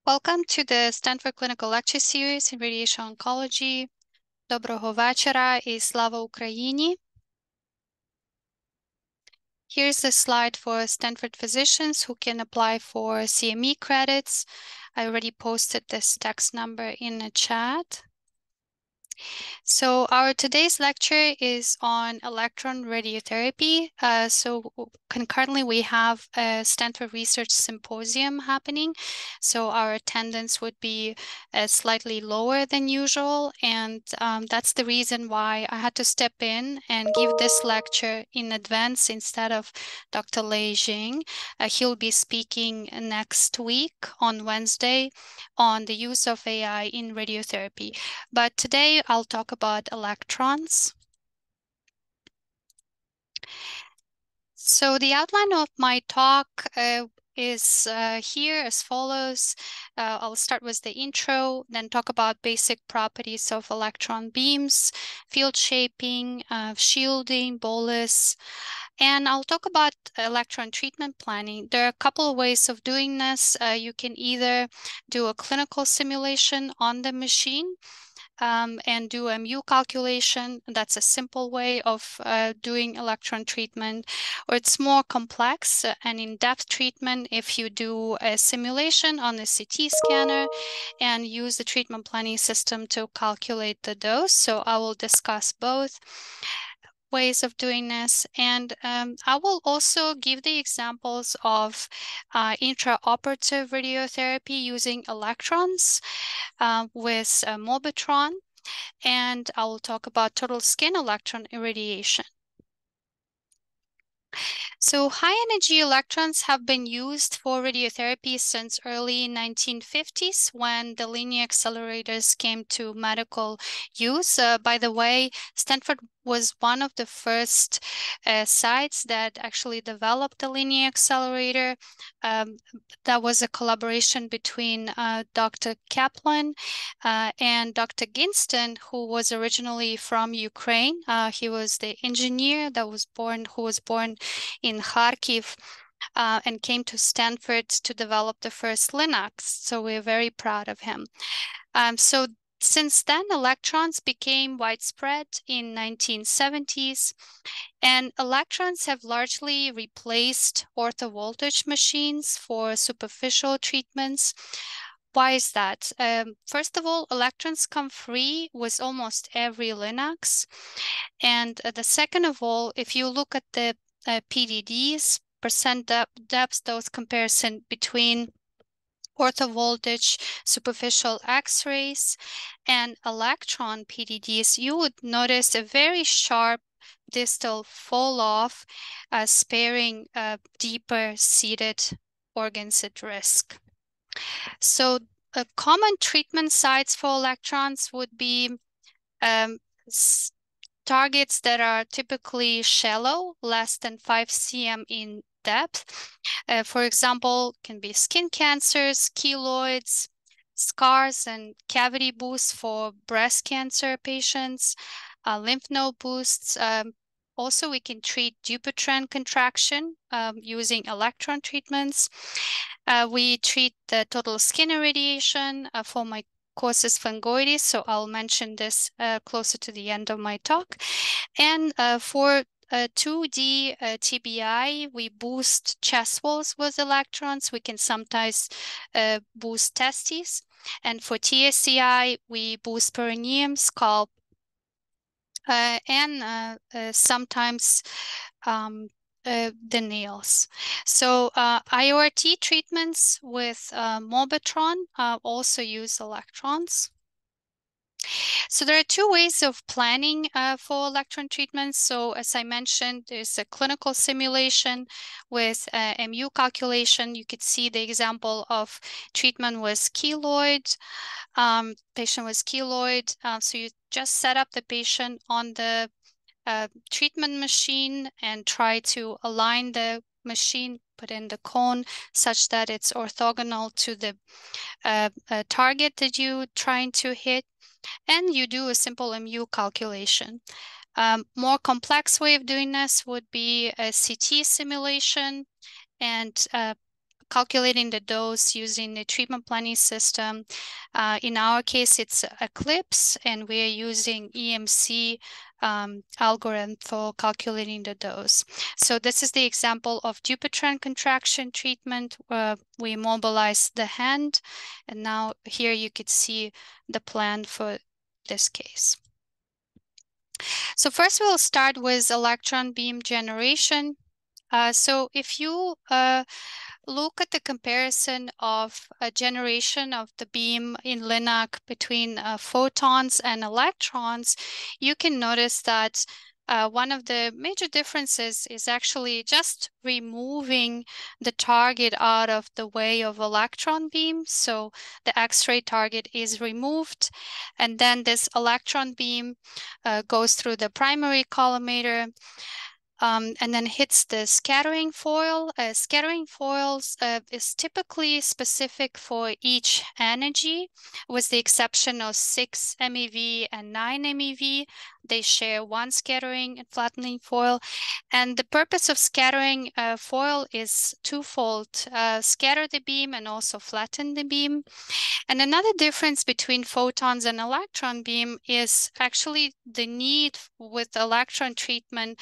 Welcome to the Stanford Clinical Lecture Series in Radiation Oncology. Доброго вечора і слава Україні. Here's a slide for Stanford physicians who can apply for CME credits. I already posted this text number in the chat. So our today's lecture is on electron radiotherapy. So concurrently we have a Stanford Research Symposium happening. So our attendance would be slightly lower than usual. And that's the reason why I had to step in and give this lecture in advance instead of Dr. Lei Jing. He'll be speaking next week on Wednesday on the use of AI in radiotherapy. But today I'll talk about electrons. So the outline of my talk is here as follows. I'll start with the intro, then talk about basic properties of electron beams, field shaping, shielding, bolus, and I'll talk about electron treatment planning. There are a couple of ways of doing this. You can either do a clinical simulation on the machine, and do a mu calculation. That's a simple way of doing electron treatment, or it's more complex and in-depth treatment if you do a simulation on the CT scanner and use the treatment planning system to calculate the dose. So I will discuss both ways of doing this, and I will also give the examples of intraoperative radiotherapy using electrons with Mobitron, and I will talk about total skin electron irradiation. So high-energy electrons have been used for radiotherapy since early 1950s when the linear accelerators came to medical use. By the way, Stanford was one of the first sites that actually developed the linear accelerator. That was a collaboration between Dr. Kaplan and Dr. Ginston, who was originally from Ukraine. He was the engineer who was born in Kharkiv and came to Stanford to develop the first Linux. So we're very proud of him. So since then, electrons became widespread in 1970s, and electrons have largely replaced orthovoltage machines for superficial treatments. Why is that? First of all, electrons come free with almost every Linux. And the second of all, if you look at the PDDs, percent depth dose comparison between orthovoltage superficial X-rays and electron PDDs, you would notice a very sharp distal fall off, sparing deeper seated organs at risk. So common treatment sites for electrons would be targets that are typically shallow, less than 5 cm in depth. For example, can be skin cancers, keloids, scars and cavity boosts for breast cancer patients, lymph node boosts. Also, we can treat Dupuytren contraction using electron treatments. We treat the total skin irradiation for mycosis fungoides, so I'll mention this closer to the end of my talk. And for 2D TBI, we boost chest walls with electrons. We can sometimes boost testes. And for TSCI, we boost perineum, scalp, and sometimes the nails. So IORT treatments with Mobitron also use electrons. So there are two ways of planning for electron treatments. So as I mentioned, there's a clinical simulation with MU calculation. You could see the example of treatment with keloid. Patient with keloid. So you just set up the patient on the treatment machine and try to align the machine, put in the cone such that it's orthogonal to the target that you're trying to hit. And you do a simple MU calculation. More complex way of doing this would be a CT simulation and calculating the dose using the treatment planning system. In our case, it's Eclipse, and we're using EMC algorithm for calculating the dose. So this is the example of Dupuytren contraction treatment. We mobilize the hand, and now here you could see the plan for this case. So first we'll start with electron beam generation. So if you look at the comparison of a generation of the beam in LINAC between photons and electrons, you can notice that one of the major differences is actually just removing the target out of the way of electron beam. So the X-ray target is removed, and then this electron beam goes through the primary collimator, and then hits the scattering foil. Scattering foils is typically specific for each energy, with the exception of 6 MeV and 9 MeV. They share one scattering and flattening foil. And the purpose of scattering foil is twofold: scatter the beam and also flatten the beam. And another difference between photons and electron beam is actually the need with electron treatment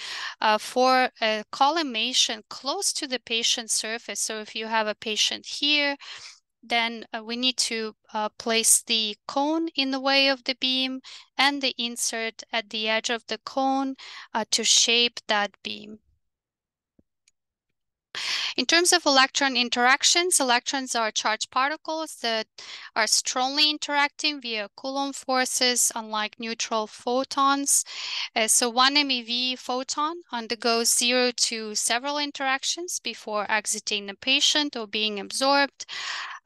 for a collimation close to the patient surface. So if you have a patient here, then we need to place the cone in the way of the beam and the insert at the edge of the cone to shape that beam. In terms of electron interactions, electrons are charged particles that are strongly interacting via Coulomb forces, unlike neutral photons. So 1 MeV photon undergoes 0 to several interactions before exiting the patient or being absorbed,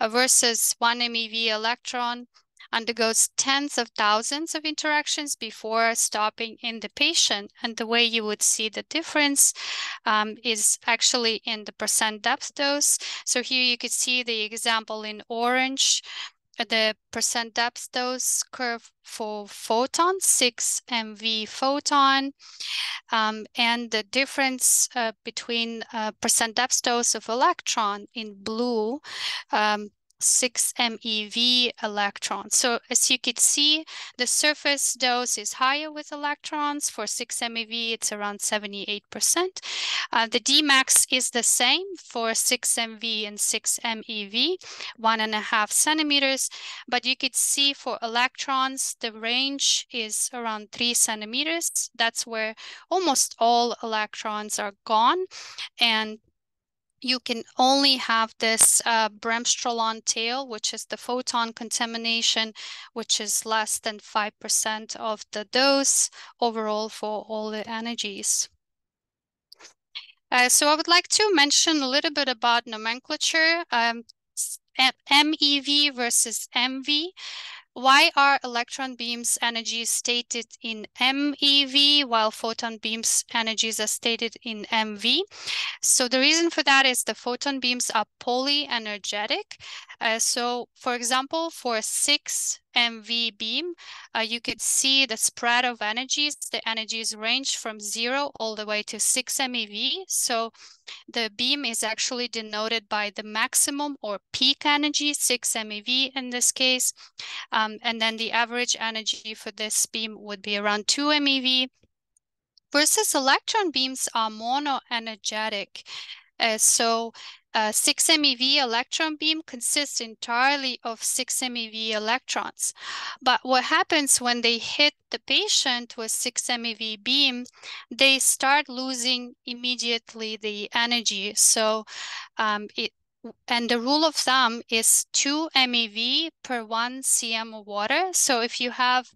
versus 1 MeV electron undergoes tens of thousands of interactions before stopping in the patient. And the way you would see the difference is actually in the percent depth dose. So here you could see the example in orange, the percent depth dose curve for photon, 6 MeV photon, and the difference between percent depth dose of electron in blue, 6 MeV electrons. So as you could see, the surface dose is higher with electrons. For 6 MeV, it's around 78%. The Dmax is the same for 6 MeV and 6 MeV, 1.5 centimeters. But you could see for electrons, the range is around 3 centimeters. That's where almost all electrons are gone. And you can only have this bremsstrahlon tail, which is the photon contamination, which is less than 5% of the dose overall for all the energies. So I would like to mention a little bit about nomenclature, MeV versus MV. Why are electron beams energies stated in MeV while photon beams energies are stated in MV? So the reason for that is the photon beams are polyenergetic. So for example, for 6 MeV beam, you could see the spread of energies. The energies range from 0 all the way to 6 MeV. So the beam is actually denoted by the maximum or peak energy, 6 MeV in this case. And then the average energy for this beam would be around 2 MeV. Versus electron beams are monoenergetic. So 6 MeV electron beam consists entirely of 6 MeV electrons. But what happens when they hit the patient with 6 MeV beam, they start losing immediately the energy. So and the rule of thumb is 2 MeV per 1 cm of water. So if you have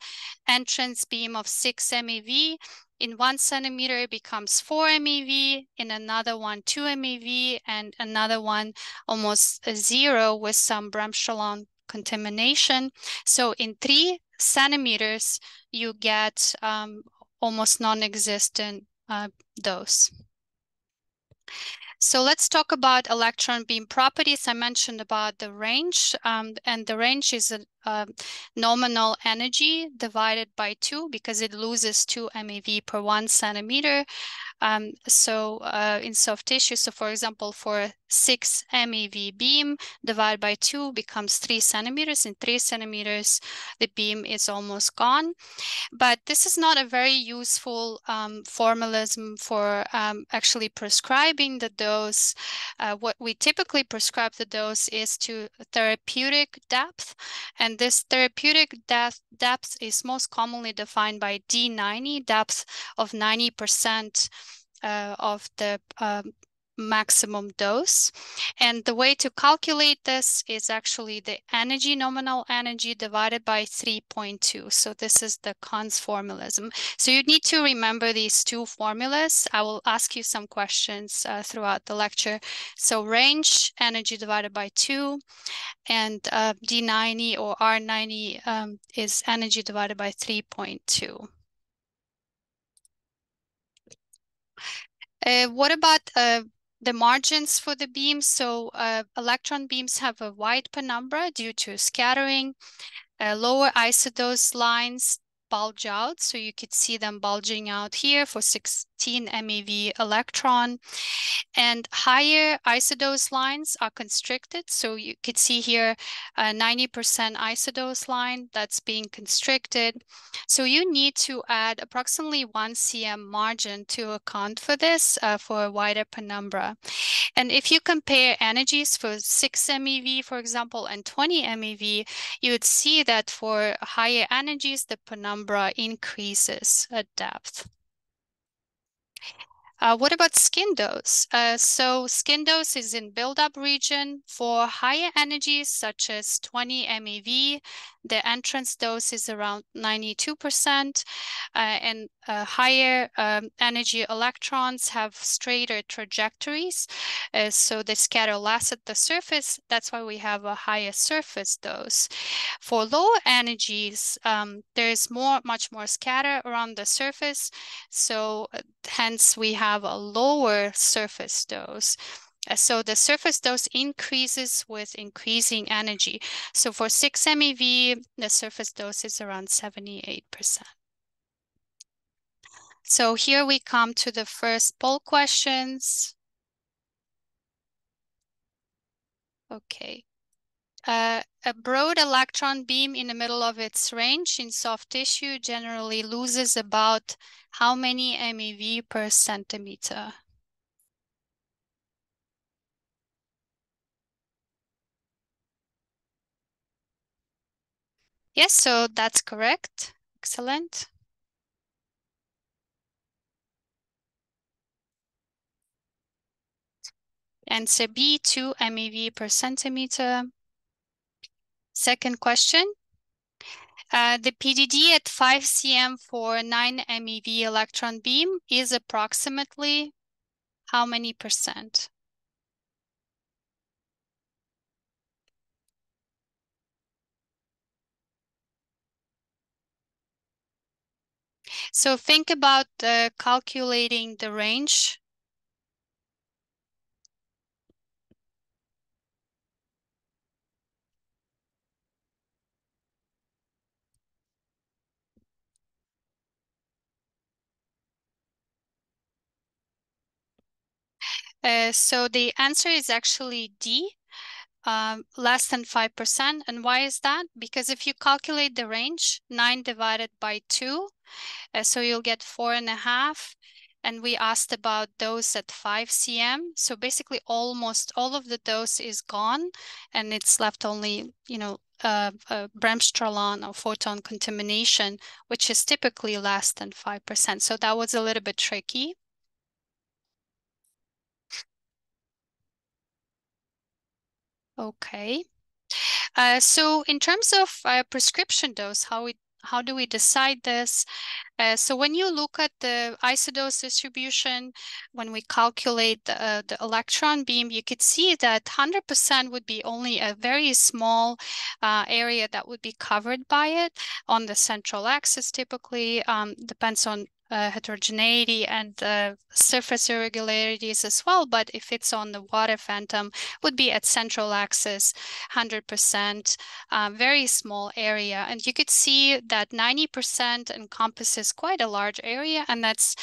entrance beam of 6 MeV, in 1 centimeter, it becomes 4 MeV, in another one, 2 MeV, and another one almost 0 with some bremsstrahlon contamination. So in 3 centimeters, you get almost non-existent dose. So let's talk about electron beam properties. I mentioned about the range, and the range is a nominal energy divided by 2 because it loses 2 MeV per 1 centimeter. In soft tissue, so for example, for a 6 MeV beam, divide by 2 becomes 3 centimeters. In 3 centimeters, the beam is almost gone. But this is not a very useful formalism for actually prescribing the dose. What we typically prescribe the dose is to therapeutic depth, and this therapeutic depth is most commonly defined by D90, depth of 90% of the maximum dose. And the way to calculate this is actually the energy, nominal energy, divided by 3.2. So this is the Kahn's formalism. So you need to remember these two formulas. I will ask you some questions throughout the lecture. So range, energy divided by 2, and D90 or R90 is energy divided by 3.2. What about the margins for the beams? So electron beams have a wide penumbra due to scattering. Lower isodose lines bulge out, so you could see them bulging out here for 16 MeV electron. And higher isodose lines are constricted, so you could see here a 90% isodose line that's being constricted. So you need to add approximately 1 cm margin to account for this for a wider penumbra. And if you compare energies for 6 MeV, for example, and 20 MeV, you would see that for higher energies, the penumbra increases at depth. What about skin dose? So skin dose is in buildup region. For higher energies, such as 20 MeV, the entrance dose is around 92%, and higher energy electrons have straighter trajectories, so they scatter less at the surface. That's why we have a higher surface dose. For lower energies, there is much more scatter around the surface, so hence we have a lower surface dose. So the surface dose increases with increasing energy. So for 6 MeV, the surface dose is around 78%. So here we come to the first poll questions. Okay. A broad electron beam in the middle of its range in soft tissue generally loses about how many MeV per centimeter? Yes, so that's correct. Excellent. Answer B, 2 MeV per centimeter. Second question. The PDD at 5 cm for 9 MeV electron beam is approximately how many percent? So think about calculating the range. So the answer is actually D, less than 5%. And why is that? Because if you calculate the range, 9 divided by 2, so you'll get 4.5. And we asked about dose at 5 cm. So basically almost all of the dose is gone, and it's left only, Bremsstrahlung or photon contamination, which is typically less than 5%. So that was a little bit tricky. Okay. So in terms of prescription dose, how do we decide this? So when you look at the isodose distribution, when we calculate the electron beam, you could see that 100% would be only a very small area that would be covered by it on the central axis. Typically depends on heterogeneity and surface irregularities as well, but if it's on the water phantom, would be at central axis, 100%, very small area. And you could see that 90% encompasses quite a large area, and that's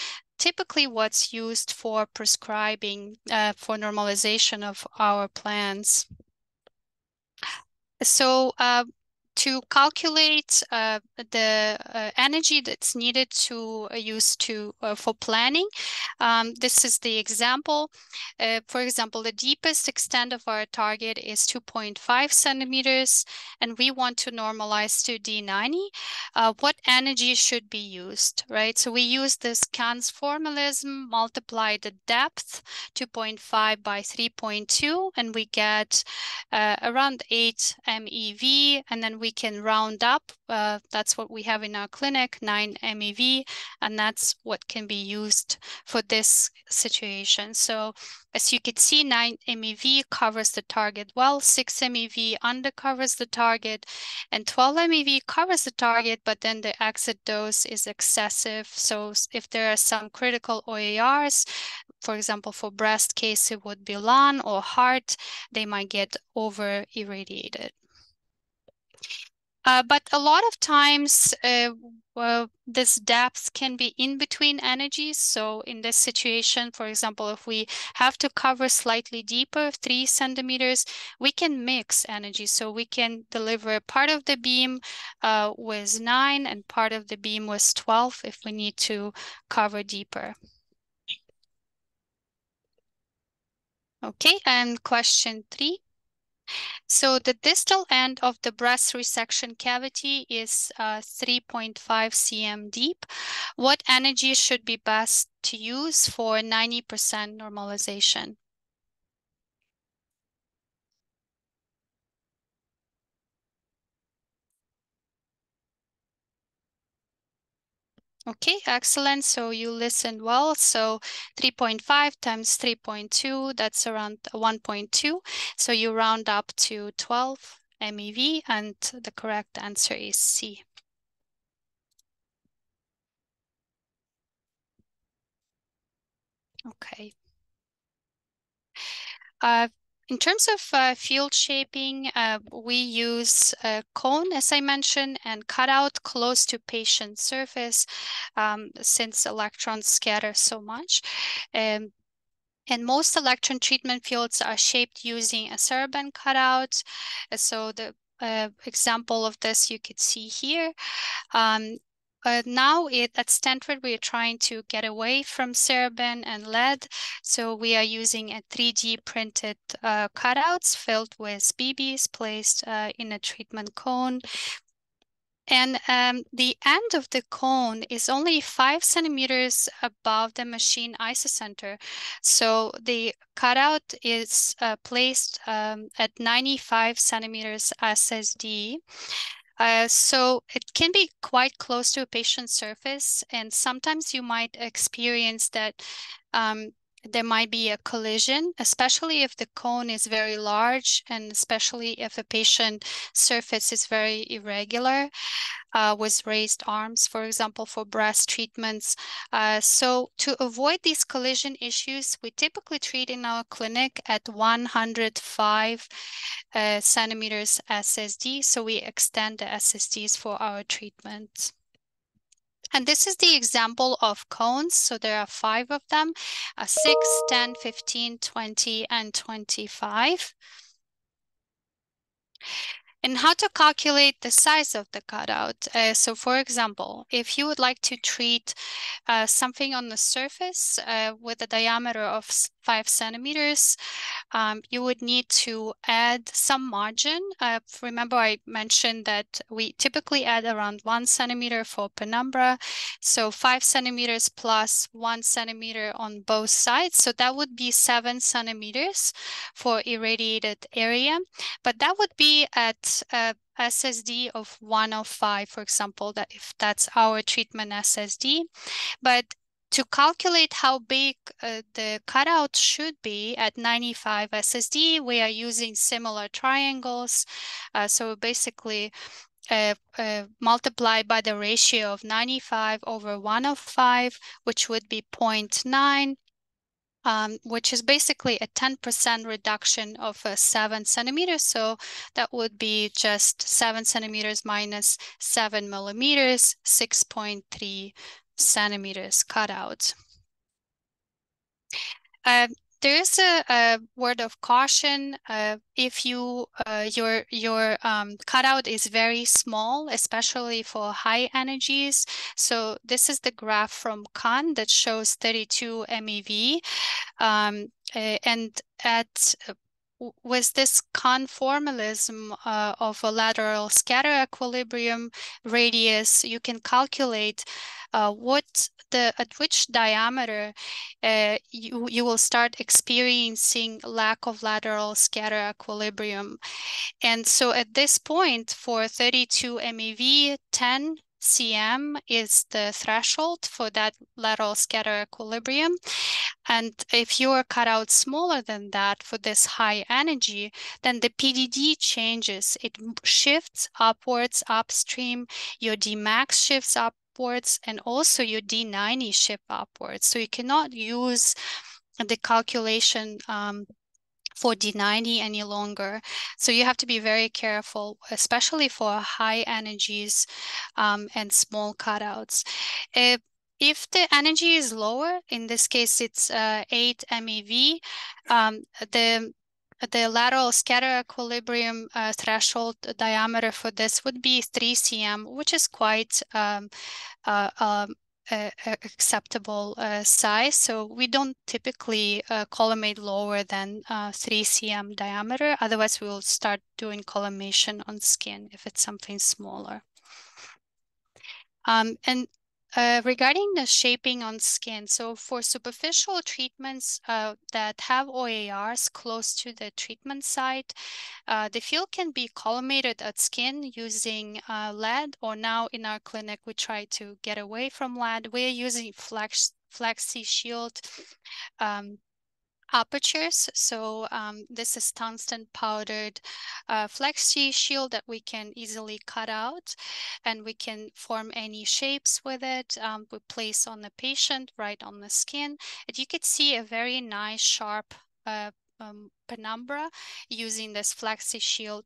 typically what's used for prescribing, for normalization of our plans. So to calculate the energy that's needed to use for planning, this is the example. For example, the deepest extent of our target is 2.5 centimeters, and we want to normalize to D90. What energy should be used, right? So we use this Kahn's formalism, multiply the depth, 2.5 by 3.2, and we get around 8 MeV, and then we can round up. That's what we have in our clinic, 9 MeV, and that's what can be used for this situation. So as you can see, 9 MeV covers the target well, 6 MeV undercovers the target, and 12 MeV covers the target, but then the exit dose is excessive. So if there are some critical OARs, for example, for breast case, it would be lung or heart, they might get over irradiated. But a lot of times, this depth can be in between energies. So in this situation, for example, if we have to cover slightly deeper, 3 centimeters, we can mix energy. So we can deliver part of the beam with 9 and part of the beam with 12 if we need to cover deeper. Okay, and question 3. So the distal end of the breast resection cavity is 3.5 cm deep. What energy should be best to use for 90% normalization? Okay, excellent. So you listened well. So 3.5 times 3.2, that's around 1.2. So you round up to 12 MeV, and the correct answer is C. Okay. In terms of field shaping, we use a cone, as I mentioned, and cut out close to patient surface since electrons scatter so much. And most electron treatment fields are shaped using a Serban cutout. So the example of this you could see here. Now at Stanford, we are trying to get away from Serban and lead. So we are using a 3D printed cutouts filled with BBs placed in a treatment cone. And the end of the cone is only 5 centimeters above the machine isocenter. So the cutout is placed at 95 centimeters SSD. So it can be quite close to a patient's surface, and sometimes you might experience that there might be a collision, especially if the cone is very large, and especially if the patient surface is very irregular, with raised arms, for example, for breast treatments. So to avoid these collision issues, we typically treat in our clinic at 105 centimeters SSD. So we extend the SSDs for our treatment. And this is the example of cones. So there are 5 of them, 6, 10, 15, 20, and 25. And how to calculate the size of the cutout. So for example, if you would like to treat something on the surface with a diameter of 5 centimeters, you would need to add some margin. Remember, I mentioned that we typically add around 1 centimeter for penumbra. So 5 centimeters plus 1 centimeter on both sides. So that would be 7 centimeters for irradiated area. But that would be at SSD of 105, for example, that if that's our treatment SSD. But to calculate how big the cutout should be at 95 SSD, we are using similar triangles. So basically multiply by the ratio of 95 over 105, which would be 0.9. Which is basically a 10% reduction of 7 centimeters. So that would be just 7 centimeters minus 7 millimeters, 6.3 centimeters cut out. There is a word of caution. If you your cutout is very small, especially for high energies. So this is the graph from Khan that shows 32 MeV, and at with this conformalism of a lateral scatter equilibrium radius, you can calculate at which diameter you will start experiencing lack of lateral scatter equilibrium. And so at this point, for 32 MeV, 10 cm is the threshold for that lateral scatter equilibrium. And if your cutout smaller than that for this high energy, then the PDD changes. It shifts upwards upstream, your Dmax shifts upwards, and also your D90 shift upwards. So you cannot use the calculation for D90 any longer. So you have to be very careful, especially for high energies and small cutouts. If the energy is lower, in this case it's 8 MeV, the lateral scatter equilibrium threshold diameter for this would be 3 cm, which is quite acceptable size. So we don't typically collimate lower than 3 cm diameter. Otherwise, we will start doing collimation on skin if it's something smaller. And regarding the shaping on skin, so for superficial treatments that have OARs close to the treatment site, the field can be collimated at skin using lead, or now in our clinic, we try to get away from lead. We're using Flexi Shield apertures. So this is tungsten powdered Flexi Shield that we can easily cut out, and we can form any shapes with it. We place on the patient right on the skin, and you could see a very nice sharp penumbra using this Flexi Shield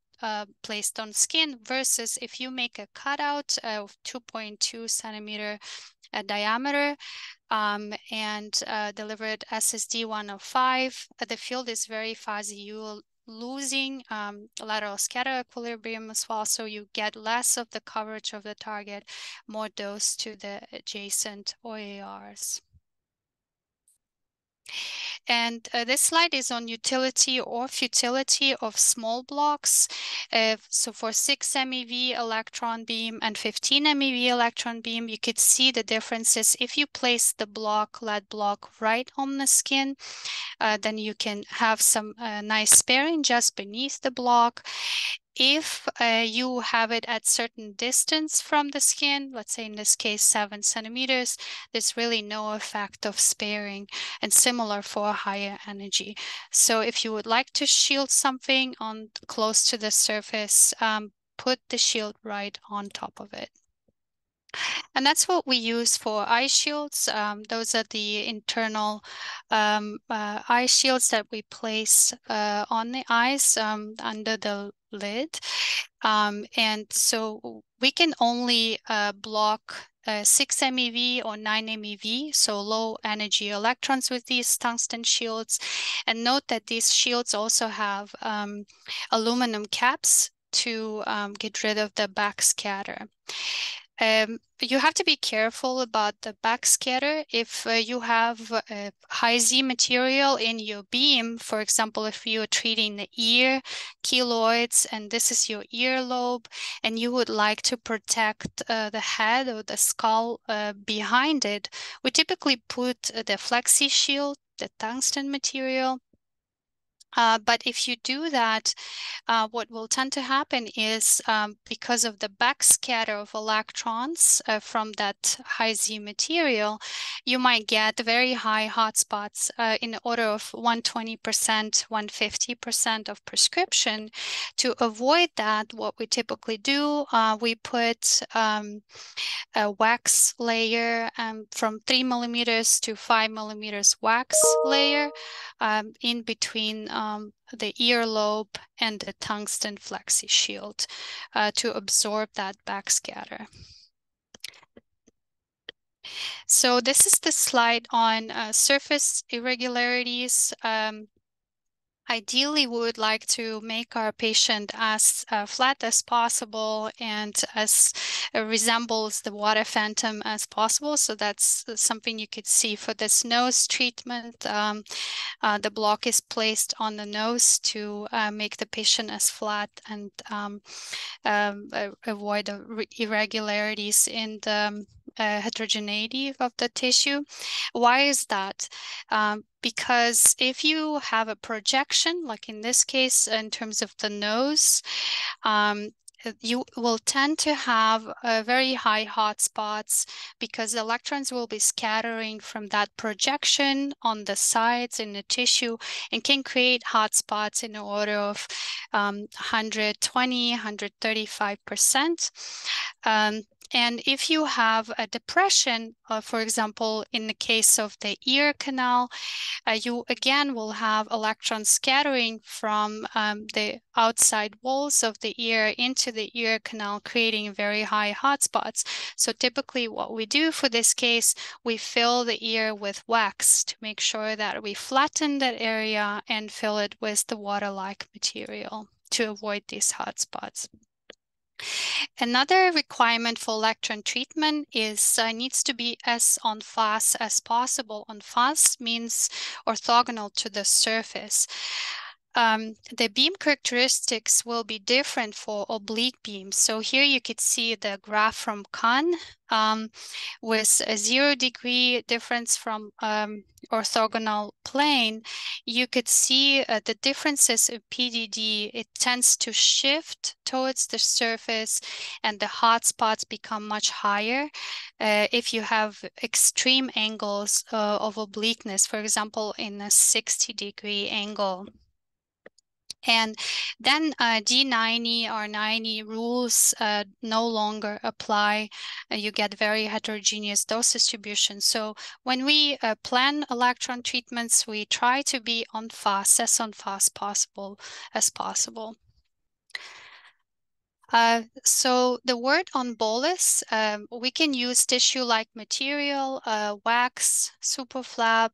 placed on skin, versus if you make a cutout of 2.2 centimeter diameter and delivered SSD 105, the field is very fuzzy. You're losing lateral scatter equilibrium as well, so you get less of the coverage of the target, more dose to the adjacent OARs. And this slide is on utility or futility of small blocks. So for 6 MeV electron beam and 15 MeV electron beam, you could see the differences. If you place the lead block right on the skin, then you can have some nice sparing just beneath the block. If you have it at certain distance from the skin, let's say in this case 7 centimeters, there's really no effect of sparing, and similar for higher energy. So if you would like to shield something on close to the surface, put the shield right on top of it. And that's what we use for eye shields. Those are the internal eye shields that we place on the eyes under the lid. And so we can only block 6 MeV or 9 MeV, so low energy electrons with these tungsten shields. And note that these shields also have aluminum caps to get rid of the backscatter. You have to be careful about the backscatter. If you have high Z material in your beam, for example, if you're treating the ear keloids and this is your earlobe, and you would like to protect the head or the skull behind it, we typically put the Flexi Shield, the tungsten material. But if you do that, what will tend to happen is because of the backscatter of electrons from that high Z material, you might get very high hotspots in the order of 120%, 150% of prescription. To avoid that, what we typically do, we put a wax layer from 3 millimeters to 5 millimeters wax layer in between the earlobe and the tungsten Flexi Shield to absorb that backscatter. So this is the slide on surface irregularities. Ideally, we would like to make our patient as flat as possible and as resembles the water phantom as possible. So that's something you could see for this nose treatment. The block is placed on the nose to make the patient as flat and avoid irregularities in the heterogeneity of the tissue. Why is that? Because if you have a projection, like in this case, in terms of the nose, you will tend to have very high hotspots because the electrons will be scattering from that projection on the sides in the tissue and can create hotspots in the order of 120, 135%. And if you have a depression, for example, in the case of the ear canal, you again will have electrons scattering from the outside walls of the ear into the ear canal, creating very high hotspots. So typically what we do for this case, we fill the ear with wax to make sure that we flatten that area and fill it with the water-like material to avoid these hotspots. Another requirement for electron treatment is needs to be as en face as possible. En face means orthogonal to the surface. The beam characteristics will be different for oblique beams. So here you could see the graph from Kahn with a 0 degree difference from orthogonal plane. You could see the differences in PDD. It tends to shift towards the surface and the hotspots become much higher if you have extreme angles of obliqueness, for example, in a 60-degree angle. And then D90 or 90 rules no longer apply. You get very heterogeneous dose distribution. So when we plan electron treatments, we try to be as en face as possible. So the word on bolus, we can use tissue-like material, wax, superflap,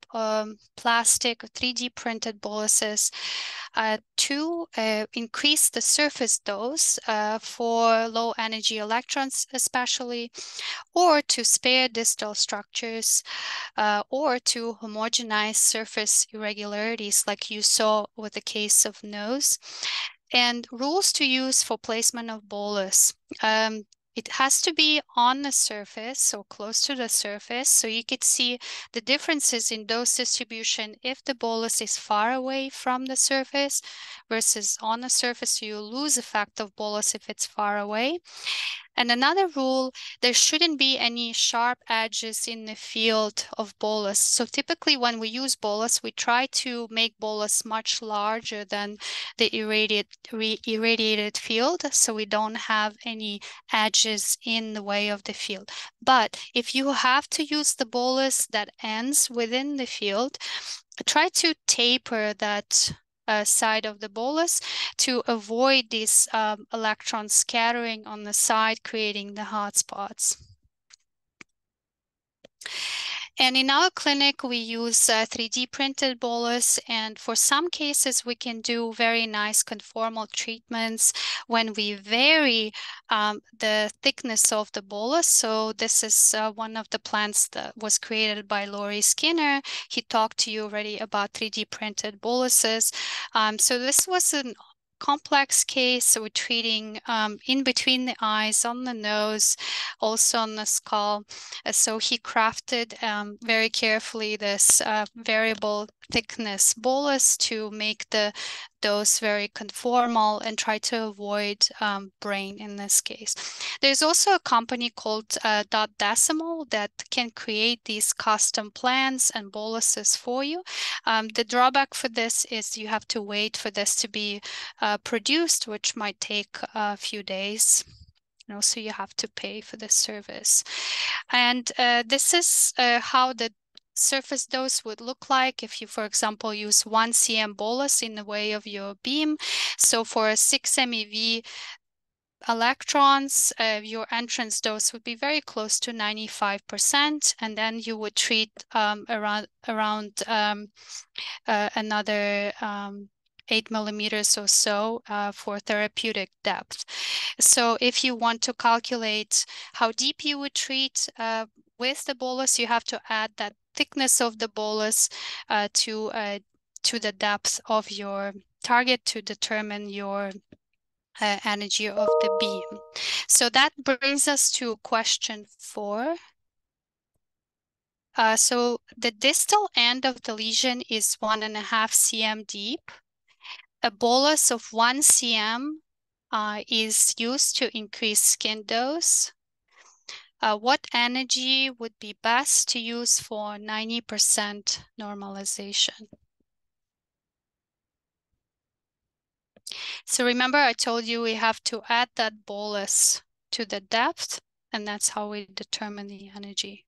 plastic, 3D printed boluses to increase the surface dose for low energy electrons especially, or to spare distal structures, or to homogenize surface irregularities like you saw with the case of nose. And rules to use for placement of bolus. It has to be on the surface or close to the surface. So you could see the differences in dose distribution if the bolus is far away from the surface versus on the surface. So you lose effect of bolus if it's far away. And another rule, there shouldn't be any sharp edges in the field of bolus. So typically when we use bolus, we try to make bolus much larger than the irradiated field, so we don't have any edges in the way of the field. But if you have to use the bolus that ends within the field, try to taper that side of the bolus to avoid these electrons scattering on the side, creating the hotspots. And in our clinic, we use 3D printed bolus, and for some cases, we can do very nice conformal treatments when we vary the thickness of the bolus. So this is one of the plans that was created by Laurie Skinner. He talked to you already about 3D printed boluses. So this was an complex case. So we're treating in between the eyes, on the nose, also on the skull. So he crafted very carefully this variable thickness bolus to make the dose very conformal and try to avoid brain in this case. There's also a company called Dot Decimal that can create these custom plans and boluses for you. The drawback for this is you have to wait for this to be produced, which might take a few days. So you have to pay for this service. And this is how the surface dose would look like if you, for example, use 1 cm bolus in the way of your beam. So for a 6 MeV, electrons, your entrance dose would be very close to 95%, and then you would treat around another 8 millimeters or so for therapeutic depth. So if you want to calculate how deep you would treat with the bolus, you have to add that thickness of the bolus to the depth of your target to determine your energy of the beam. So that brings us to question 4. So the distal end of the lesion is 1.5 cm deep. A bolus of 1 cm is used to increase skin dose. What energy would be best to use for 90% normalization? So remember, I told you we have to add that bolus to the depth, and that's how we determine the energy.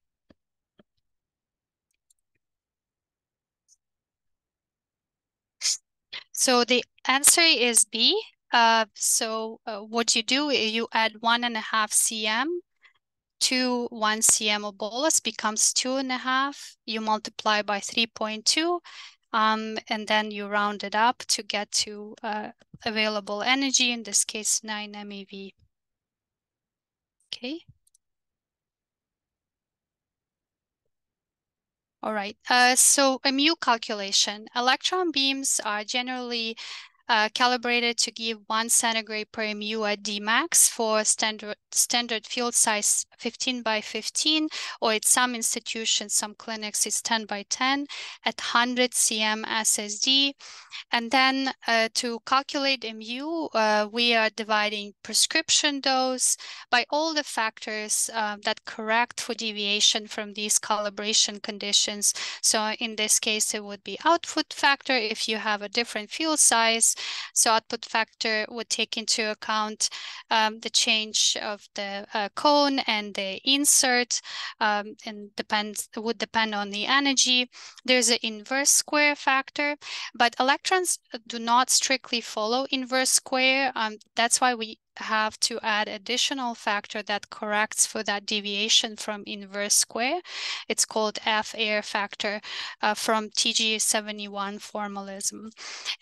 So the answer is B. What you do, you add 1.5 cm to 1 cm of bolus becomes 2.5. You multiply by 3.2, and then you round it up to get to available energy, in this case 9 MeV. Okay. All right, so a mu calculation. Electron beams are generally calibrated to give 1 centigrade per mu at Dmax for standard field size 15 by 15, or at some institutions, some clinics, it's 10 by 10 at 100 cm SSD. And then to calculate mu, we are dividing prescription dose by all the factors that correct for deviation from these calibration conditions. So in this case, it would be output factor if you have a different field size. So output factor would take into account the change of the cone and the insert, and would depend on the energy. There's an inverse square factor, but electrons do not strictly follow inverse square. That's why we have to add additional factor that corrects for that deviation from inverse square. It's called F-air factor from TG71 formalism.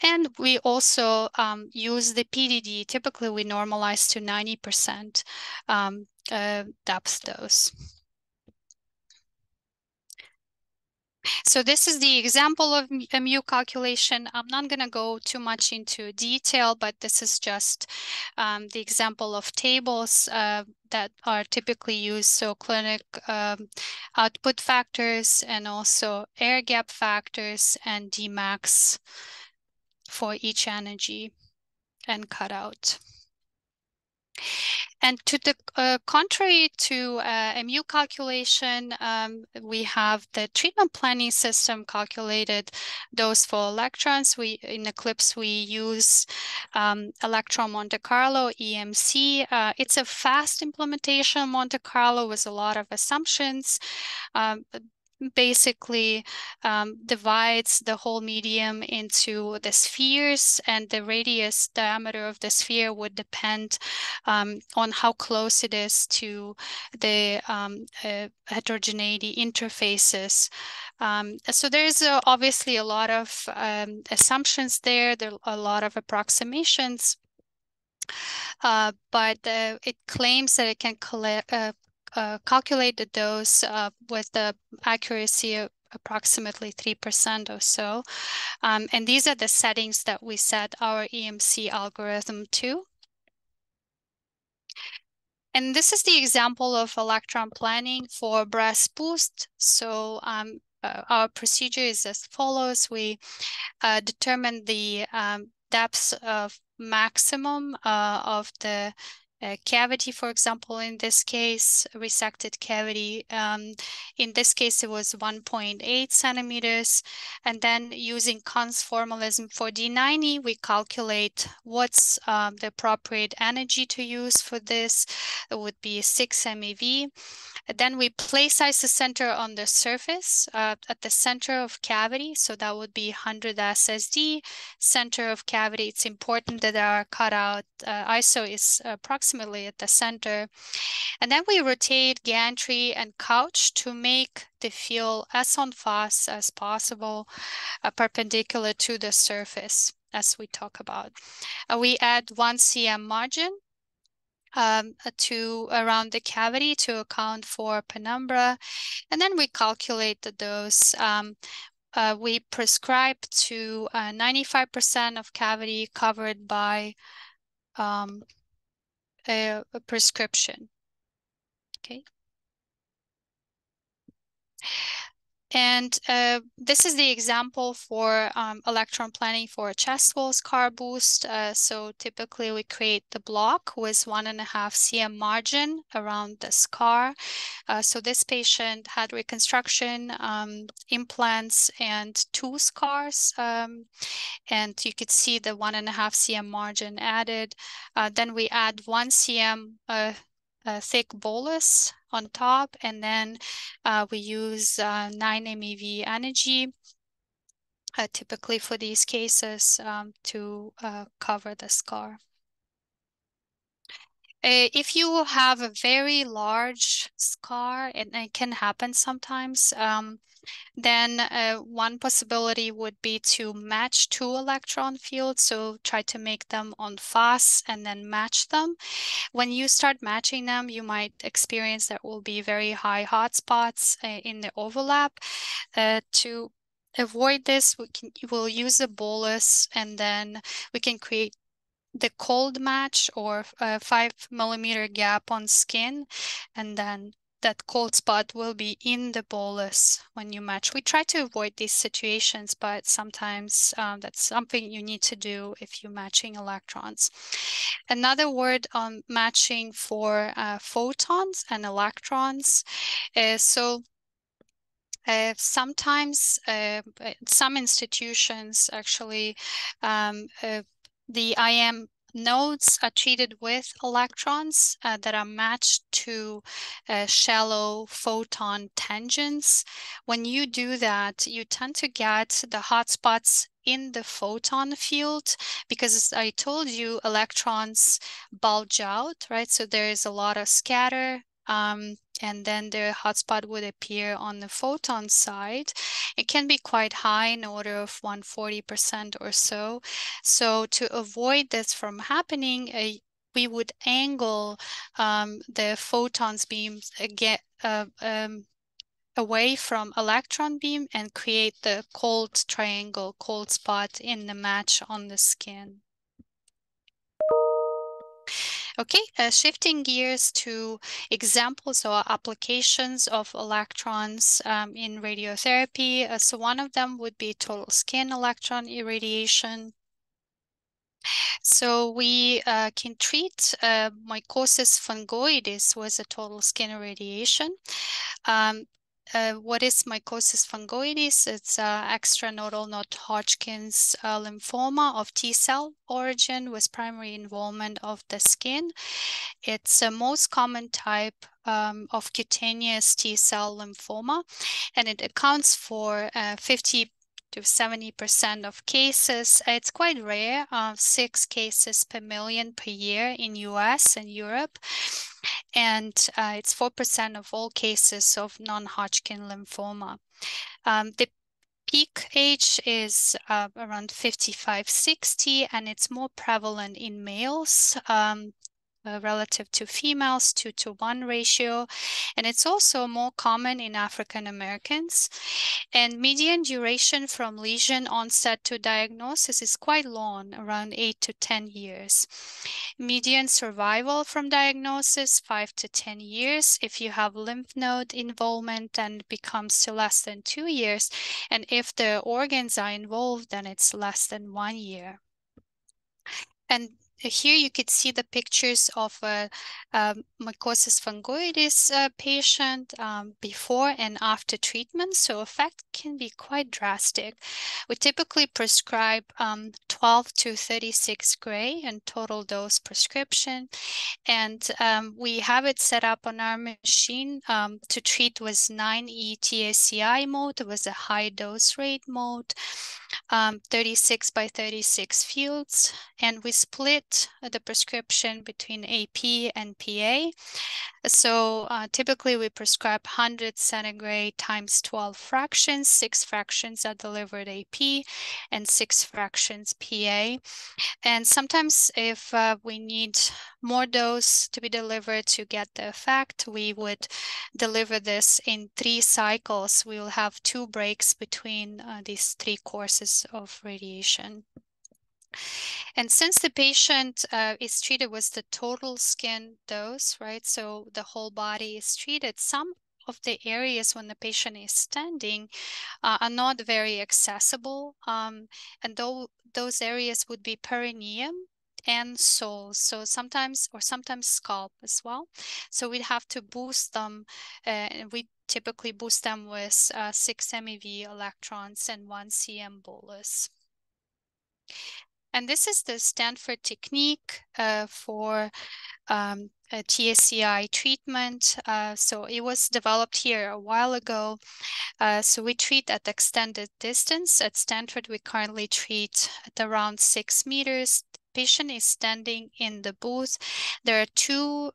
And we also use the PDD. Typically, we normalize to 90% depth dose. So this is the example of a mu calculation. I'm not going to go too much into detail, but this is just the example of tables that are typically used. So clinic output factors and also air gap factors and Dmax for each energy and cutout. And to the contrary to a mu calculation, we have the treatment planning system calculated dose for electrons. In Eclipse, we use Electron Monte Carlo, EMC. It's a fast implementation of Monte Carlo with a lot of assumptions. Basically divides the whole medium into the spheres, and the radius diameter of the sphere would depend on how close it is to the heterogeneity interfaces. So there's obviously a lot of assumptions there. There are a lot of approximations, but it claims that it can calculate the dose with the accuracy of approximately 3% or so. And these are the settings that we set our EMC algorithm to. And this is the example of electron planning for breast boost. So our procedure is as follows. We determine the depths of maximum of the cavity, for example, in this case, resected cavity. In this case, it was 1.8 centimeters. And then using Kahn's formalism for D90, we calculate what's the appropriate energy to use for this. It would be 6 MeV. Then we place isocenter on the surface at the center of cavity. So that would be 100 SSD, center of cavity. It's important that our cutout ISO is approximately approximately at the center. And then we rotate gantry and couch to make the field as en face as possible, perpendicular to the surface, as we talk about. We add 1 cm margin to around the cavity to account for penumbra, and then we calculate the dose. We prescribe to 95% of cavity covered by a prescription. Okay. And this is the example for electron planning for a chest wall scar boost. So typically we create the block with 1.5 cm margin around the scar. So this patient had reconstruction, implants, and 2 scars. And you could see the 1.5 cm margin added. Then we add 1 cm thick bolus on top, and then we use 9 MeV energy typically for these cases to cover the scar. If you have a very large scar, and it can happen sometimes, then one possibility would be to match 2 electron fields. So try to make them en face and then match them. When you start matching them, you might experience there will be very high hotspots in the overlap. To avoid this, we'll use a bolus, and then we can create the cold match or a 5 millimeter gap on skin, and then that cold spot will be in the bolus when you match. We try to avoid these situations, but sometimes that's something you need to do if you're matching electrons. Another word on matching for photons and electrons. Sometimes some institutions actually the IM nodes are treated with electrons that are matched to shallow photon tangents. When you do that, you tend to get the hotspots in the photon field, because as I told you, electrons bulge out, right? So there is a lot of scatter. And then the hotspot would appear on the photon side. It can be quite high, in order of 140% or so. So to avoid this from happening, we would angle the photons beams away from electron beam and create the cold triangle, cold spot in the match on the skin. Okay, shifting gears to examples or applications of electrons in radiotherapy. So one of them would be total skin electron irradiation. So we can treat mycosis fungoides with a total skin irradiation. What is mycosis fungoides? It's extranodal non-Hodgkin's lymphoma of T-cell origin with primary involvement of the skin. It's a most common type of cutaneous T-cell lymphoma, and it accounts for 50 to 70% of cases. It's quite rare, 6 cases per million per year in US and Europe. And it's 4% of all cases of non-Hodgkin lymphoma. The peak age is around 55, 60, and it's more prevalent in males relative to females, 2-to-1 ratio. And it's also more common in African Americans. And median duration from lesion onset to diagnosis is quite long, around 8 to 10 years. Median survival from diagnosis, 5 to 10 years. If you have lymph node involvement, then it becomes to less than 2 years. And if the organs are involved, then it's less than 1 year. And here you could see the pictures of a mycosis fungoides patient before and after treatment. So effect can be quite drastic. We typically prescribe 12 to 36 gray in total dose prescription. And we have it set up on our machine to treat with 9E TACI mode. It was a high dose rate mode. 36 by 36 fields, and we split the prescription between AP and PA. So typically we prescribe 100 centigrade times 12 fractions. 6 fractions are delivered AP and 6 fractions PA. And sometimes if we need more dose to be delivered to get the effect, we would deliver this in 3 cycles. We will have 2 breaks between these 3 courses of radiation. And since the patient is treated with the total skin dose, right, so the whole body is treated, some of the areas when the patient is standing are not very accessible, and those areas would be perineum and soles, so sometimes scalp as well. So we'd have to boost them, and we typically boost them with 6 MeV electrons and 1 cm bolus. And this is the Stanford technique for a TSCI treatment. So it was developed here a while ago. So we treat at extended distance. At Stanford, we currently treat at around 6 meters. The patient is standing in the booth. There are 2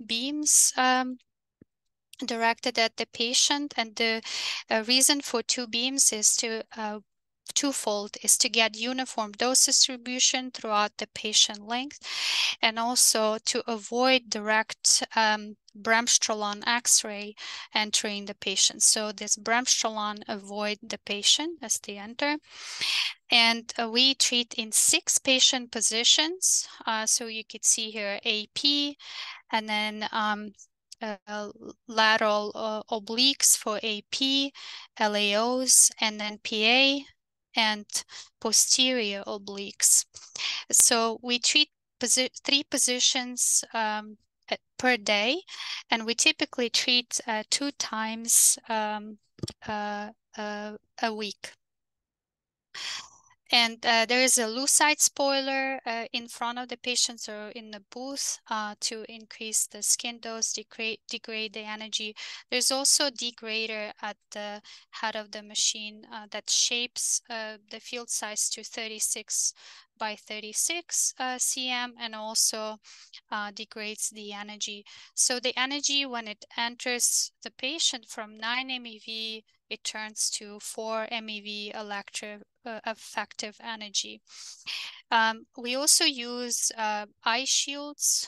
beams directed at the patient, and the reason for 2 beams is to twofold, is to get uniform dose distribution throughout the patient length, and also to avoid direct bremsstrahlon X-ray entering the patient. So this bremsstrahlon avoid the patient as they enter. And we treat in 6 patient positions. So you could see here AP, and then lateral obliques for AP, LAOs, and then PA, and posterior obliques. So we treat 3 positions per day, and we typically treat 2 times a week. And there is a lucite spoiler in front of the patients or in the booth to increase the skin dose, degrade the energy. There's also a degrader at the head of the machine that shapes the field size to 36 by 36 cm, and also degrades the energy. So the energy, when it enters the patient from 9 MeV, it turns to 4 MeV effective energy. We also use eye shields,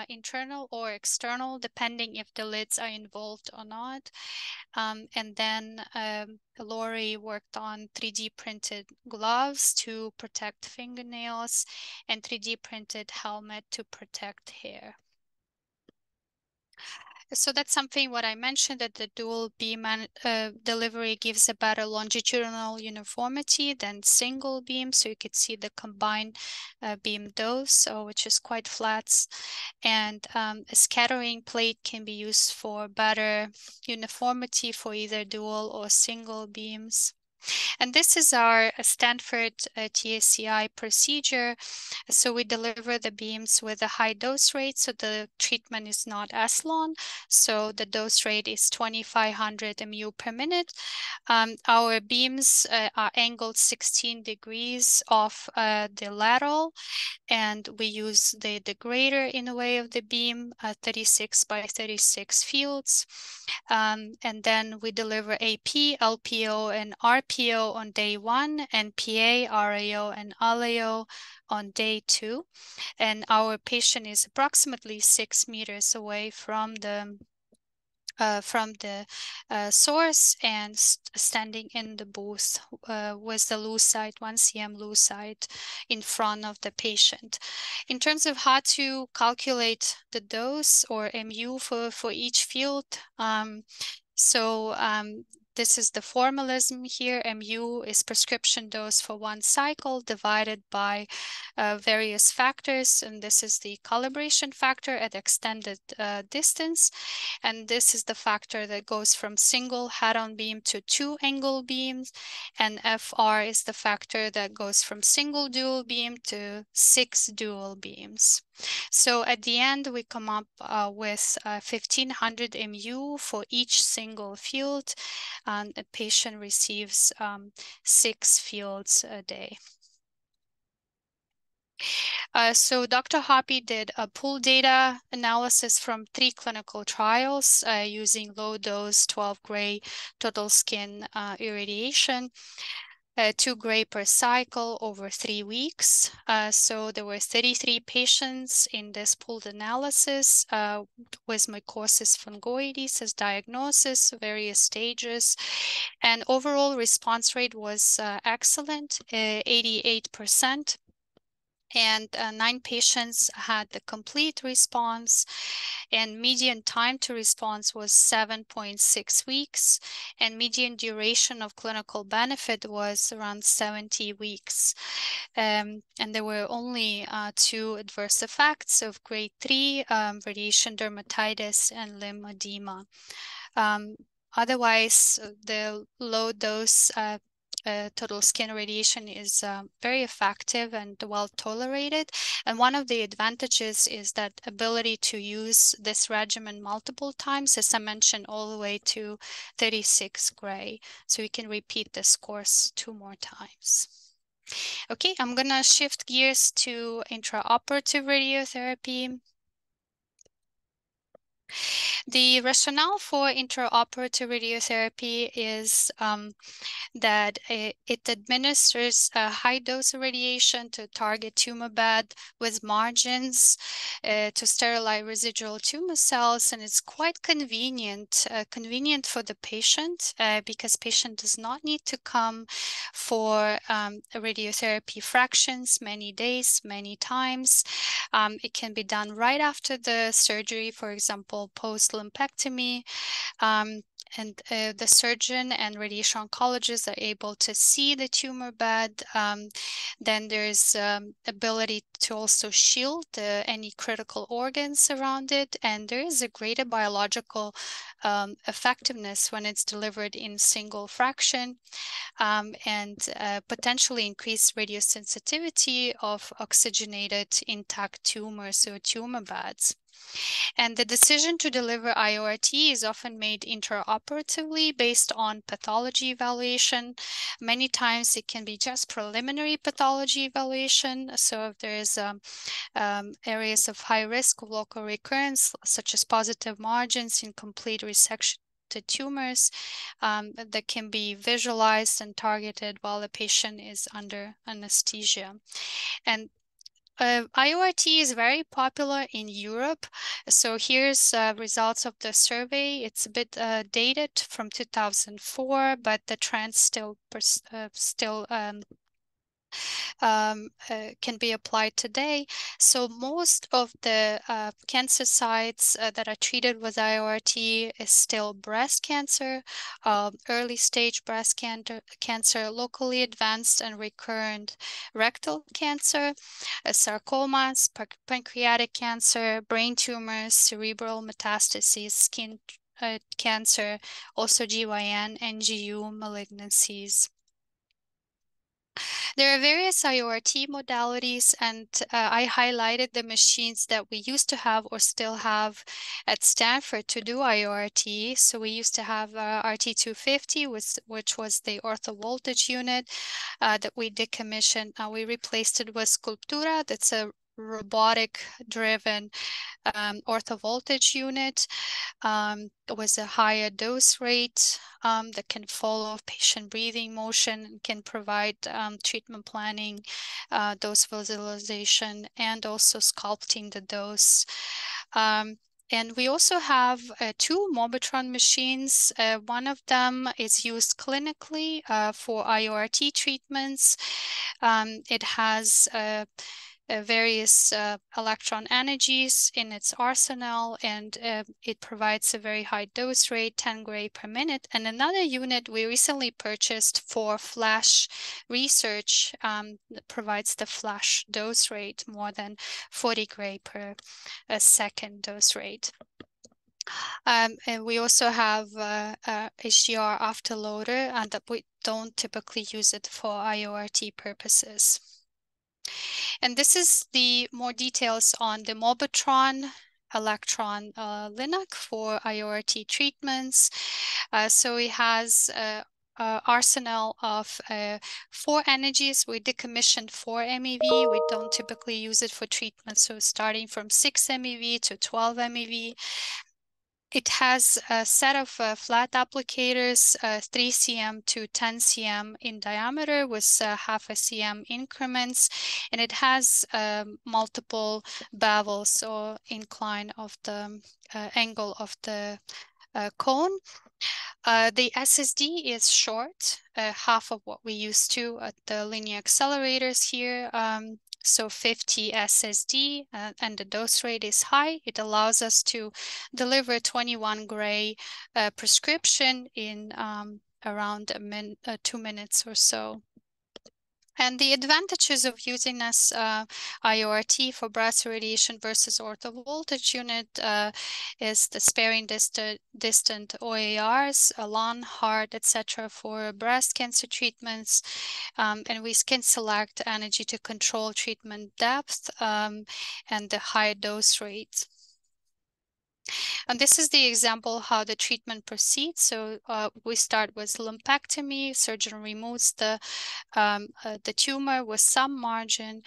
internal or external, depending if the lids are involved or not. And then Lori worked on 3D printed gloves to protect fingernails and 3D printed helmet to protect hair. So that's something what I mentioned, that the dual beam delivery gives a better longitudinal uniformity than single beam. So you could see the combined beam dose, which is quite flat. And a scattering plate can be used for better uniformity for either dual or single beams. And this is our Stanford TSCI procedure. So we deliver the beams with a high dose rate, so the treatment is not as long. So the dose rate is 2,500 MU per minute. Our beams are angled 16 degrees off the lateral, and we use the degrader in the way of the beam, 36 by 36 fields. And then we deliver AP, LPO, and RPO on day 1, and PA, RAO, and LAO on day 2. And our patient is approximately 6 meters away from the source and standing in the booth with the lucite, 1 cm lucite in front of the patient. In terms of how to calculate the dose or MU for each field, this is the formalism here. MU is prescription dose for 1 cycle divided by various factors, and this is the calibration factor at extended distance, and this is the factor that goes from single head-on beam to 2 angle beams, and FR is the factor that goes from single dual beam to 6 dual beams. So at the end, we come up with 1,500 MU for each single field. and a patient receives 6 fields a day. So Dr. Hoppy did a pool data analysis from 3 clinical trials using low-dose 12 gray total skin irradiation, 2 gray per cycle over 3 weeks. So there were 33 patients in this pooled analysis with mycosis fungoides as diagnosis, various stages. And overall response rate was excellent, 88%. And 9 patients had the complete response, and median time to response was 7.6 weeks, and median duration of clinical benefit was around 70 weeks. And there were only 2 adverse effects of grade 3, radiation dermatitis and limb edema. Otherwise, the low dose total skin radiation is very effective and well tolerated. And one of the advantages is that ability to use this regimen multiple times, as I mentioned, all the way to 36 gray. So we can repeat this course 2 more times. Okay, I'm gonna shift gears to intraoperative radiotherapy. The rationale for intraoperative radiotherapy is that it administers a high dose of radiation to target tumor bed with margins to sterilize residual tumor cells, and it's quite convenient for the patient because patient does not need to come for radiotherapy fractions many days, many times. It can be done right after the surgery, for example, post-lumpectomy. And the surgeon and radiation oncologists are able to see the tumor bed. Then there's ability to also shield any critical organs around it. And there is a greater biological effectiveness when it's delivered in single fraction, and potentially increased radiosensitivity of oxygenated intact tumors or tumor beds. And the decision to deliver IORT is often made intraoperatively based on pathology evaluation. Many times it can be just preliminary pathology evaluation. So if there is areas of high risk of local recurrence, such as positive margins, incomplete resection to tumors, that can be visualized and targeted while the patient is under anesthesia. And IORT is very popular in Europe. So here's results of the survey. It's a bit dated from 2004, but the trends still can be applied today. So most of the cancer sites that are treated with IORT is still breast cancer, early stage breast cancer, locally advanced and recurrent rectal cancer, sarcomas, pancreatic cancer, brain tumors, cerebral metastases, skin cancer, also GYN, NGU malignancies. There are various IORT modalities, and I highlighted the machines that we used to have or still have at Stanford to do IORT. So we used to have RT250, which was the orthovoltage unit that we decommissioned. We replaced it with Sculptura. That's a robotic-driven orthovoltage unit with a higher dose rate that can follow patient breathing motion and can provide treatment planning, dose visualization, and also sculpting the dose. And we also have 2 Mobitron machines. One of them is used clinically for IORT treatments. It has various electron energies in its arsenal, and it provides a very high dose rate, 10 gray per minute. And another unit we recently purchased for flash research that provides the flash dose rate, more than 40 gray per second dose rate. And we also have HDR afterloader, and that we don't typically use it for IORT purposes. And this is the more details on the Mobitron electron linac for IORT treatments. So it has arsenal of 4 energies. We decommissioned 4 MeV. We don't typically use it for treatment. So starting from 6 MeV to 12 MeV. It has a set of flat applicators, 3 cm to 10 cm in diameter with half a cm increments, and it has multiple bevels or incline of the angle of the cone. The SSD is short, half of what we used to at the linear accelerators here. So 50 SSD, and the dose rate is high. It allows us to deliver 21 gray prescription in around 2 minutes or so. And the advantages of using this IORT for breast irradiation versus orthovoltage unit is the sparing distant OARs, lung, heart, etc. for breast cancer treatments. And we can select energy to control treatment depth and the high dose rate. And this is the example how the treatment proceeds. So we start with lumpectomy. Surgeon removes the tumor with some margin.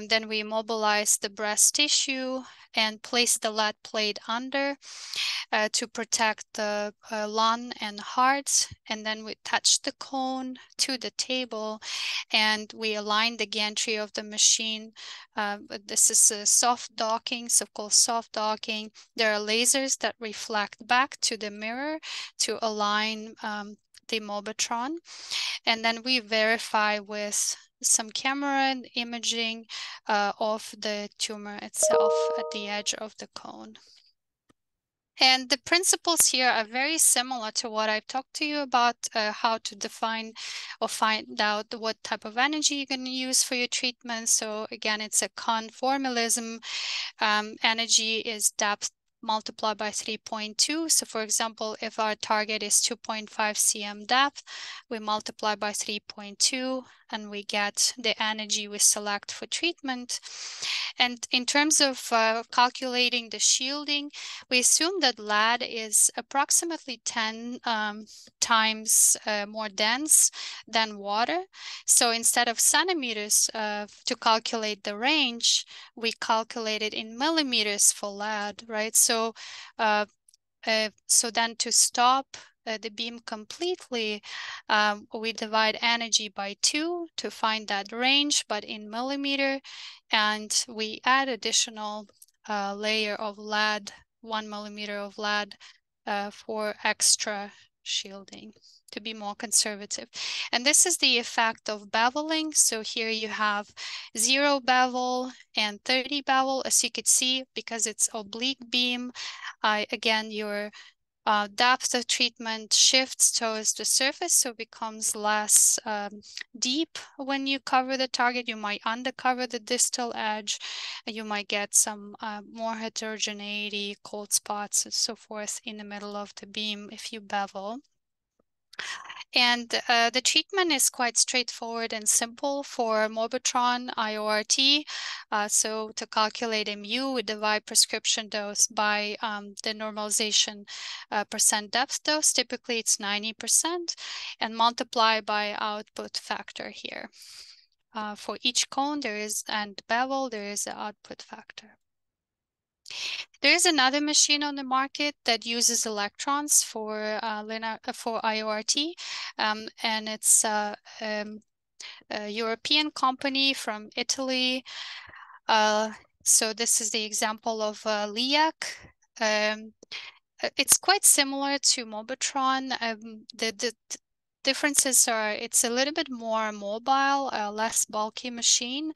Then we immobilize the breast tissue and place the lead plate under to protect the lung and heart. And then we attach the cone to the table and we align the gantry of the machine. This is a soft docking, so-called soft docking. There are lasers that reflect back to the mirror to align the Mobitron. And then we verify with some camera imaging of the tumor itself at the edge of the cone. And the principles here are very similar to what I've talked to you about, how to define or find out what type of energy you're going to use for your treatment. So again, it's a conformalism. Energy is depth multiplied by 3.2. So for example, if our target is 2.5 cm depth, we multiply by 3.2 and we get the energy we select for treatment. And in terms of calculating the shielding, we assume that lead is approximately 10 times more dense than water. So instead of centimeters to calculate the range, we calculate it in millimeters for lead, right? So then to stop the beam completely, we divide energy by 2 to find that range, but in millimeter, and we add additional layer of lead, 1 millimeter of lead for extra shielding to be more conservative. And this is the effect of beveling. So here you have 0 bevel and 30 bevel, as you could see, because it's oblique beam. Again, your depth of treatment shifts towards the surface, so becomes less deep when you cover the target. You might undercover the distal edge. You might get some more heterogeneity, cold spots, and so forth in the middle of the beam if you bevel. And the treatment is quite straightforward and simple for Mobitron IORT. So to calculate MU, we divide prescription dose by the normalization percent depth dose. Typically, it's 90%, and multiply by output factor here. For each cone, there is, and bevel, there is an output factor. There is another machine on the market that uses electrons for IORT, and it's a European company from Italy. So this is the example of LIAC. It's quite similar to Mobitron. The differences are it's a little bit more mobile, less bulky machine.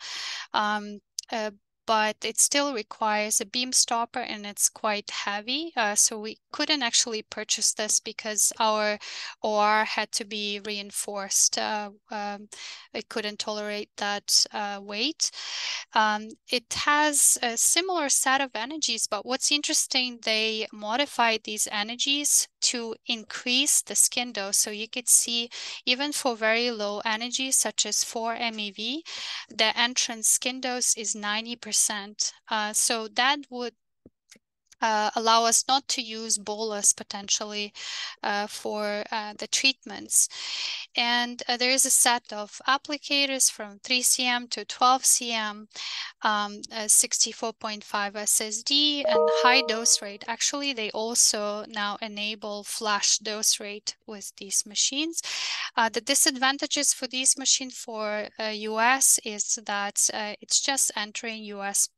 But it still requires a beam stopper and it's quite heavy. So we couldn't actually purchase this because our OR had to be reinforced. It couldn't tolerate that weight. It has a similar set of energies, but what's interesting, they modified these energies to increase the skin dose. So you could see even for very low energies, such as 4 MeV, the entrance skin dose is 90%. So that would allow us not to use bolus potentially for the treatments. And there is a set of applicators from 3 cm to 12 cm, 64.5 SSD, and high dose rate. Actually, they also now enable flash dose rate with these machines. The disadvantages for these machines for US is that it's just entering US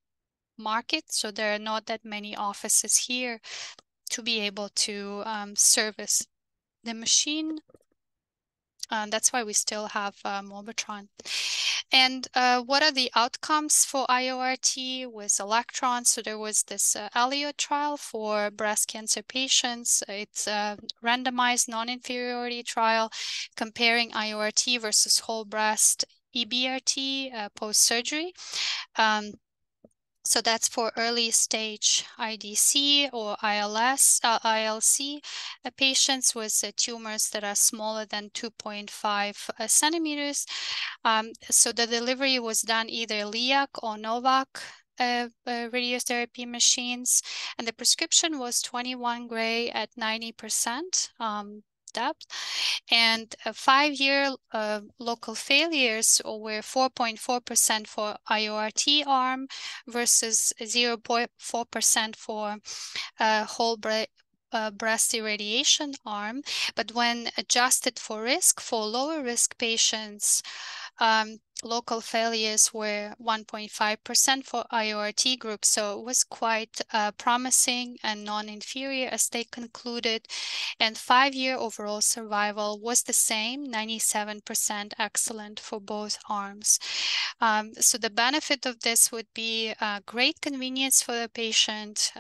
market, so there are not that many offices here to be able to service the machine. That's why we still have Mobitron. And what are the outcomes for IORT with electrons? So there was this Elliott trial for breast cancer patients. It's a randomized non-inferiority trial comparing IORT versus whole breast EBRT post-surgery. So that's for early stage IDC or ILC patients with patients that are smaller than 2.5 centimeters. So the delivery was done either LIAC or NOVAC radiotherapy machines, and the prescription was 21 gray at 90% depth, and 5-year local failures were 4.4% for IORT arm versus 0.4% for whole breast irradiation arm. But when adjusted for risk, for lower risk patients, local failures were 1.5% for IORT group. So it was quite promising and non-inferior as they concluded. And 5-year overall survival was the same, 97% excellent for both arms. So the benefit of this would be great convenience for the patient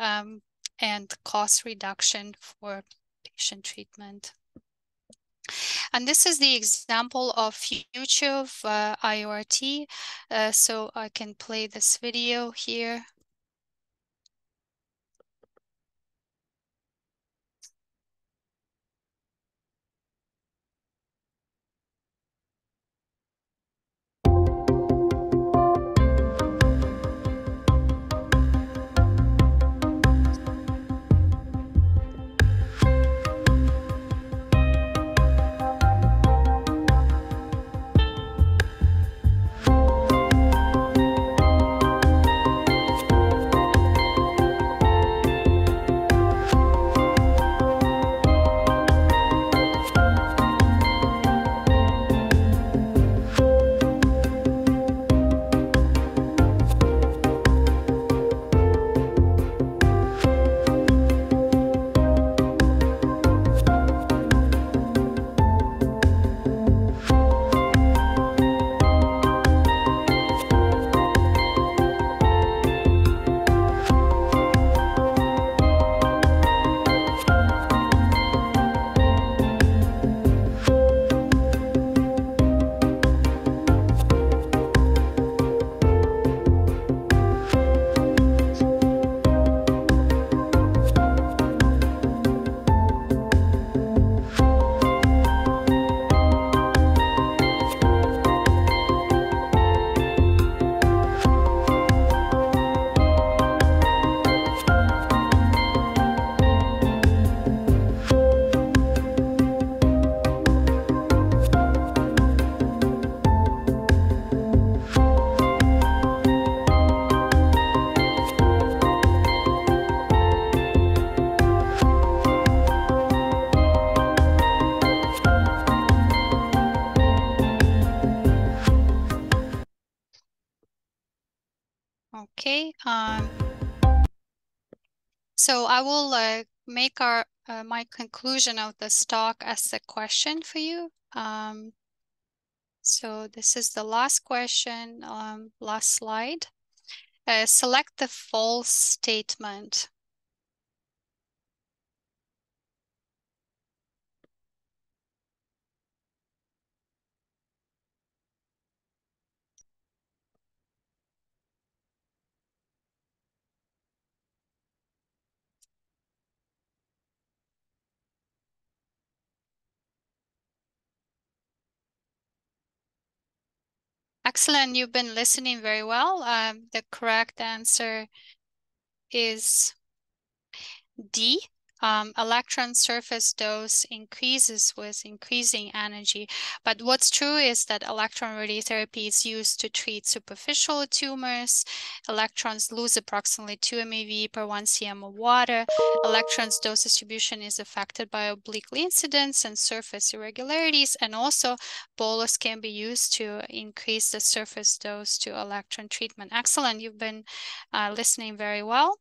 and cost reduction for patient treatment. And this is the example of future of IORT. So I can play this video here. Okay, so I will make my conclusion of this talk as a question for you. So this is the last question, last slide. Select the false statement. Excellent, you've been listening very well. The correct answer is D, electron surface dose increases with increasing energy. But what's true is that electron radiotherapy is used to treat superficial tumors. Electrons lose approximately 2 MeV per 1 cm of water. Electrons dose distribution is affected by oblique incidence and surface irregularities, and also bolus can be used to increase the surface dose to electron treatment. Excellent, you've been listening very well.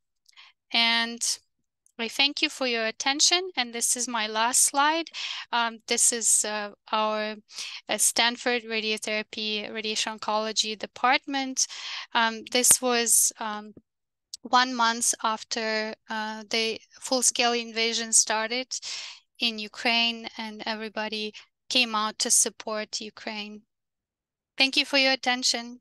And I thank you for your attention, and this is my last slide. This is our Stanford Radiotherapy Radiation Oncology department. This was 1 month after the full-scale invasion started in Ukraine, and everybody came out to support Ukraine. Thank you for your attention.